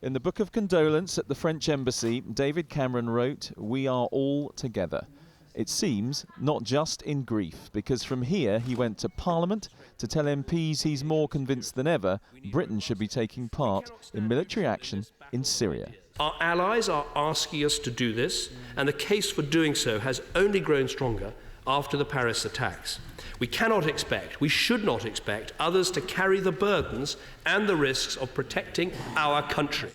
In the book of condolence at the French embassy, David Cameron wrote, "We are all together." It seems not just in grief, because from here he went to Parliament to tell MPs he's more convinced than ever Britain should be taking part in military action in Syria. Our allies are asking us to do this, and the case for doing so has only grown stronger after the Paris attacks. We cannot expect, we should not expect, others to carry the burdens and the risks of protecting our country.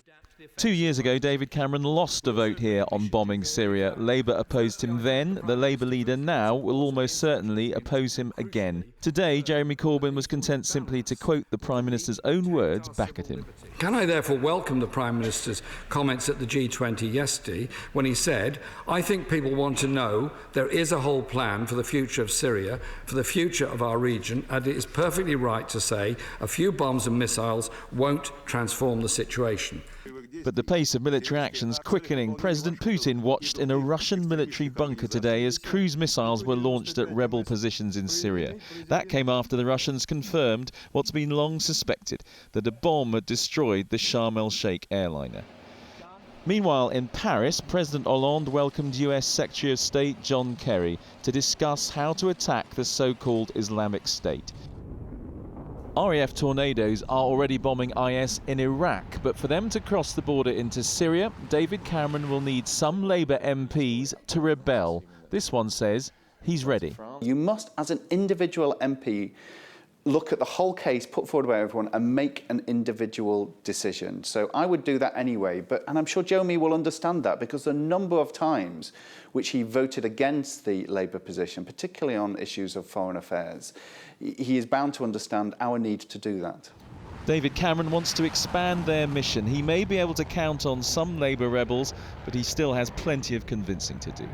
2 years ago, David Cameron lost a vote here on bombing Syria. Labour opposed him then. The Labour leader now will almost certainly oppose him again. Today, Jeremy Corbyn was content simply to quote the Prime Minister's own words back at him. Can I therefore welcome the Prime Minister's comments at the G20 yesterday when he said, "I think people want to know there is a whole plan for the future of Syria, for the future of our region, and it is perfectly right to say a few bombs and missiles won't transform the situation." But the pace of military action's quickening. President Putin watched in a Russian military bunker today as cruise missiles were launched at rebel positions in Syria. That came after the Russians confirmed what's been long suspected, that a bomb had destroyed the Sharm el-Sheikh airliner. Meanwhile, in Paris, President Hollande welcomed US Secretary of State John Kerry to discuss how to attack the so-called Islamic State. RAF Tornadoes are already bombing IS in Iraq, but for them to cross the border into Syria, David Cameron will need some Labour MPs to rebel. This one says he's ready. You must, as an individual MP, look at the whole case put forward by everyone and make an individual decision. So I would do that anyway, and I'm sure Jeremy will understand that, because the number of times which he voted against the Labour position, particularly on issues of foreign affairs, he is bound to understand our need to do that. David Cameron wants to expand their mission. He may be able to count on some Labour rebels, but he still has plenty of convincing to do.